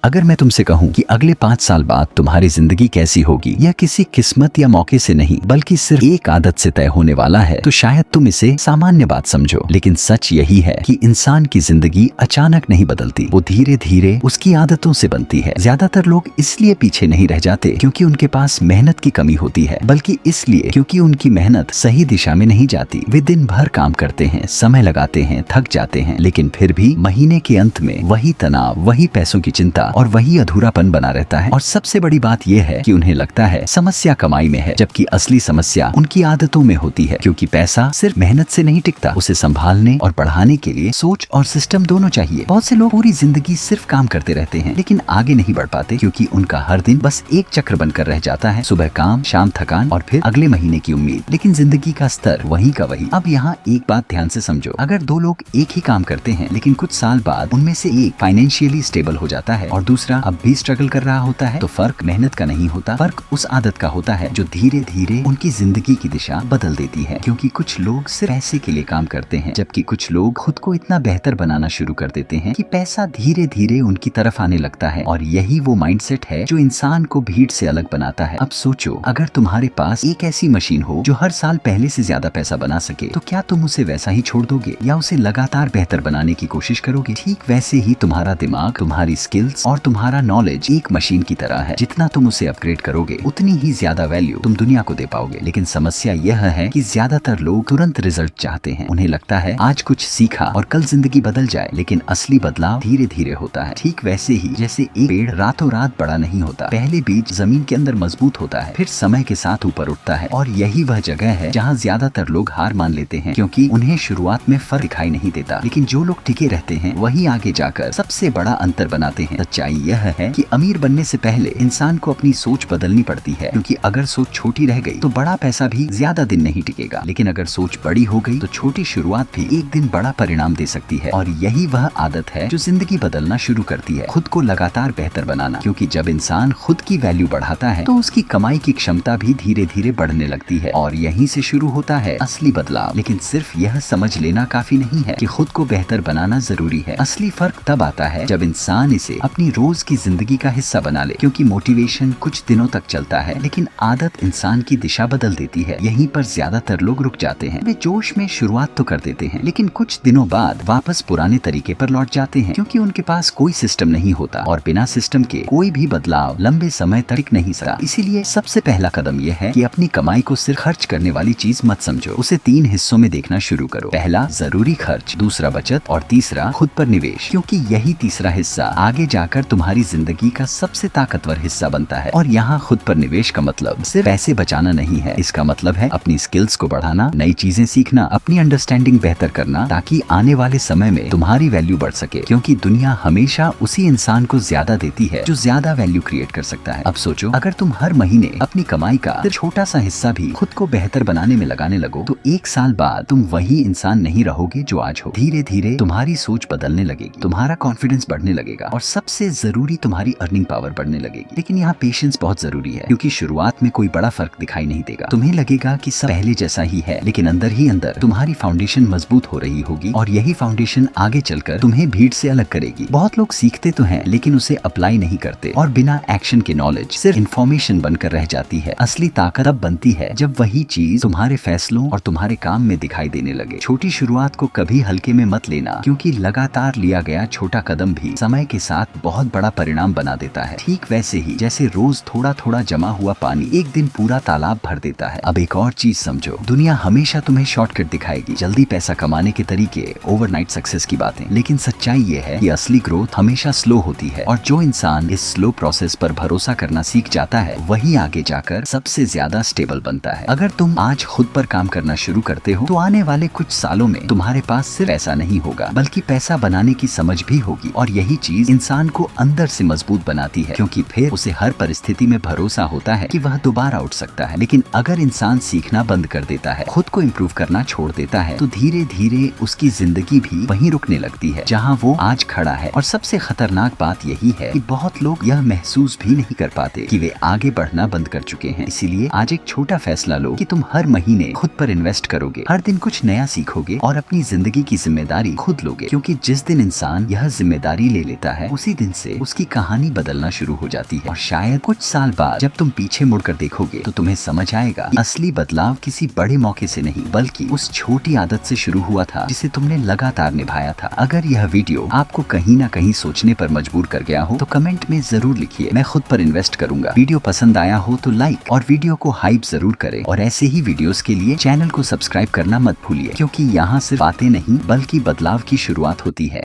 अगर मैं तुमसे कहूं कि अगले 5 साल बाद तुम्हारी जिंदगी कैसी होगी, यह किसी किस्मत या मौके से नहीं बल्कि सिर्फ एक आदत से तय होने वाला है, तो शायद तुम इसे सामान्य बात समझो। लेकिन सच यही है कि इंसान की जिंदगी अचानक नहीं बदलती, वो धीरे धीरे उसकी आदतों से बनती है। ज्यादातर लोग इसलिए पीछे नहीं रह जाते क्योंकि उनके पास मेहनत की कमी होती है, बल्कि इसलिए क्योंकि उनकी मेहनत सही दिशा में नहीं जाती। वे दिन भर काम करते हैं, समय लगाते हैं, थक जाते हैं, लेकिन फिर भी महीने के अंत में वही तनाव, वही पैसों की चिंता और वही अधूरापन बना रहता है। और सबसे बड़ी बात यह है कि उन्हें लगता है समस्या कमाई में है, जबकि असली समस्या उनकी आदतों में होती है। क्योंकि पैसा सिर्फ मेहनत से नहीं टिकता, उसे संभालने और बढ़ाने के लिए सोच और सिस्टम दोनों चाहिए। बहुत से लोग पूरी जिंदगी सिर्फ काम करते रहते हैं लेकिन आगे नहीं बढ़ पाते, क्योंकि उनका हर दिन बस एक चक्र बनकर रह जाता है। सुबह काम, शाम थकान और फिर अगले महीने की उम्मीद, लेकिन जिंदगी का स्तर वही का वही। अब यहाँ एक बात ध्यान से समझो, अगर दो लोग एक ही काम करते हैं लेकिन कुछ साल बाद उनमें से एक फाइनेंशियली स्टेबल हो जाता है और दूसरा अब भी स्ट्रगल कर रहा होता है, तो फर्क मेहनत का नहीं होता, फर्क उस आदत का होता है जो धीरे धीरे उनकी जिंदगी की दिशा बदल देती है। क्योंकि कुछ लोग सिर्फ पैसे के लिए काम करते हैं, जबकि कुछ लोग खुद को इतना बेहतर बनाना शुरू कर देते हैं कि पैसा धीरे धीरे उनकी तरफ आने लगता है। और यही वो माइंडसेट है जो इंसान को भीड़ से अलग बनाता है। अब सोचो, अगर तुम्हारे पास एक ऐसी मशीन हो जो हर साल पहले से ज्यादा पैसा बना सके, तो क्या तुम उसे वैसा ही छोड़ दोगे या उसे लगातार बेहतर बनाने की कोशिश करोगे? ठीक वैसे ही तुम्हारा दिमाग, तुम्हारी स्किल्स और तुम्हारा नॉलेज एक मशीन की तरह है। जितना तुम उसे अपग्रेड करोगे, उतनी ही ज्यादा वैल्यू तुम दुनिया को दे पाओगे। लेकिन समस्या यह है कि ज्यादातर लोग तुरंत रिजल्ट चाहते हैं। उन्हें लगता है आज कुछ सीखा और कल जिंदगी बदल जाए, लेकिन असली बदलाव धीरे धीरे होता है। ठीक वैसे ही जैसे एक पेड़ रातों रात बड़ा नहीं होता, पहले बीज जमीन के अंदर मजबूत होता है, फिर समय के साथ ऊपर उठता है। और यही वह जगह है जहाँ ज्यादातर लोग हार मान लेते हैं, क्योंकि उन्हें शुरुआत में फर्क दिखाई नहीं देता। लेकिन जो लोग टिके रहते हैं वही आगे जाकर सबसे बड़ा अंतर बनाते हैं। सच्चाई यह है कि अमीर बनने से पहले इंसान को अपनी सोच बदलनी पड़ती है, क्योंकि अगर सोच छोटी रह गई तो बड़ा पैसा भी ज्यादा दिन नहीं टिकेगा। लेकिन अगर सोच बड़ी हो गई तो छोटी शुरुआत भी एक दिन बड़ा परिणाम दे सकती है। और यही वह आदत है जो जिंदगी बदलना शुरू करती है, खुद को लगातार बेहतर बनाना। क्योंकि जब इंसान खुद की वैल्यू बढ़ाता है तो उसकी कमाई की क्षमता भी धीरे धीरे बढ़ने लगती है, और यहीं से शुरू होता है असली बदलाव। लेकिन सिर्फ यह समझ लेना काफी नहीं है कि खुद को बेहतर बनाना जरूरी है। असली फर्क तब आता है जब इंसान इसे अपनी रोज की जिंदगी का हिस्सा बना ले। क्योंकि मोटिवेशन कुछ दिनों तक चलता है, लेकिन आदत इंसान की दिशा बदल देती है। यहीं पर ज्यादातर लोग रुक जाते हैं। वे जोश में शुरुआत तो कर देते हैं, लेकिन कुछ दिनों बाद वापस पुराने तरीके पर लौट जाते हैं, क्योंकि उनके पास कोई सिस्टम नहीं होता, और बिना सिस्टम के कोई भी बदलाव लंबे समय तक टिक नहीं सकता। इसीलिए सबसे पहला कदम यह है कि अपनी कमाई को सिर्फ खर्च करने वाली चीज मत समझो, उसे 3 हिस्सों में देखना शुरू करो। पहला जरूरी खर्च, दूसरा बचत और तीसरा खुद पर निवेश। क्योंकि यही तीसरा हिस्सा आगे जाकर तुम्हारी जिंदगी का सबसे ताकतवर हिस्सा बनता है। और यहाँ खुद पर निवेश का मतलब सिर्फ पैसे बचाना नहीं है, इसका मतलब है अपनी स्किल्स को बढ़ाना, नई चीजें सीखना, अपनी अंडरस्टैंडिंग बेहतर करना, ताकि आने वाले समय में तुम्हारी वैल्यू बढ़ सके। क्योंकि दुनिया हमेशा उसी इंसान को ज्यादा देती है जो ज्यादा वैल्यू क्रिएट कर सकता है। अब सोचो, अगर तुम हर महीने अपनी कमाई का सिर्फ छोटा सा हिस्सा भी खुद को बेहतर बनाने में लगाने लगो, तो 1 साल बाद तुम वही इंसान नहीं रहोगे जो आज हो। धीरे धीरे तुम्हारी सोच बदलने लगेगी, तुम्हारा कॉन्फिडेंस बढ़ने लगेगा, और सबसे जरूरी तुम्हारी अर्निंग पावर बढ़ने लगेगी। लेकिन यहाँ पेशेंस बहुत जरूरी है, क्योंकि शुरुआत में कोई बड़ा फर्क दिखाई नहीं देगा। तुम्हें लगेगा कि सब पहले जैसा ही है, लेकिन अंदर ही अंदर तुम्हारी फाउंडेशन मजबूत हो रही होगी, और यही फाउंडेशन आगे चलकर तुम्हें भीड़ से अलग करेगी। बहुत लोग सीखते तो हैं लेकिन उसे अप्लाई नहीं करते, और बिना एक्शन के नॉलेज सिर्फ इन्फॉर्मेशन बनकर रह जाती है। असली ताकत तब बनती है जब वही चीज तुम्हारे फैसलों और तुम्हारे काम में दिखाई देने लगे। छोटी शुरुआत को कभी हल्के में मत लेना, क्योंकि लगातार लिया गया छोटा कदम भी समय के साथ बहुत बड़ा परिणाम बना देता है। ठीक वैसे ही जैसे रोज थोड़ा थोड़ा जमा हुआ पानी एक दिन पूरा तालाब भर देता है। अब एक और चीज समझो, दुनिया हमेशा तुम्हें शॉर्टकट दिखाएगी, जल्दी पैसा कमाने के तरीके, ओवरनाइट सक्सेस की बातें। लेकिन सच्चाई ये है कि असली ग्रोथ हमेशा स्लो होती है, और जो इंसान इस स्लो प्रोसेस पर भरोसा करना सीख जाता है वही आगे जाकर सबसे ज्यादा स्टेबल बनता है। अगर तुम आज खुद पर काम करना शुरू करते हो, तो आने वाले कुछ सालों में तुम्हारे पास सिर्फ पैसा नहीं होगा, बल्कि पैसा बनाने की समझ भी होगी। और यही चीज इंसान को अंदर से मजबूत बनाती है, क्योंकि फिर उसे हर परिस्थिति में भरोसा होता है कि वह दोबारा उठ सकता है। लेकिन अगर इंसान सीखना बंद कर देता है, खुद को इम्प्रूव करना छोड़ देता है, तो धीरे धीरे उसकी जिंदगी भी वहीं रुकने लगती है जहाँ वो आज खड़ा है। और सबसे खतरनाक बात यही है कि बहुत लोग यह महसूस भी नहीं कर पाते कि वे आगे बढ़ना बंद कर चुके हैं। इसीलिए आज एक छोटा फैसला लो कि तुम हर महीने खुद पर इन्वेस्ट करोगे, हर दिन कुछ नया सीखोगे और अपनी जिंदगी की जिम्मेदारी खुद लोगे। क्योंकि जिस दिन इंसान यह जिम्मेदारी ले लेता है, उसी दिन दिन से उसकी कहानी बदलना शुरू हो जाती है और शायद कुछ साल बाद जब तुम पीछे मुड़कर देखोगे तो तुम्हें समझ आएगा कि असली बदलाव किसी बड़े मौके से नहीं बल्कि उस छोटी आदत से शुरू हुआ था जिसे तुमने लगातार निभाया था। अगर यह वीडियो आपको कहीं ना कहीं सोचने पर मजबूर कर गया हो तो कमेंट में जरूर लिखिए, मैं खुद पर इन्वेस्ट करूंगा। वीडियो पसंद आया हो तो लाइक और वीडियो को हाइप जरूर करें और ऐसे ही वीडियोस के लिए चैनल को सब्सक्राइब करना मत भूलिए, क्योंकि यहाँ सिर्फ बातें नहीं बल्कि बदलाव की शुरुआत होती है।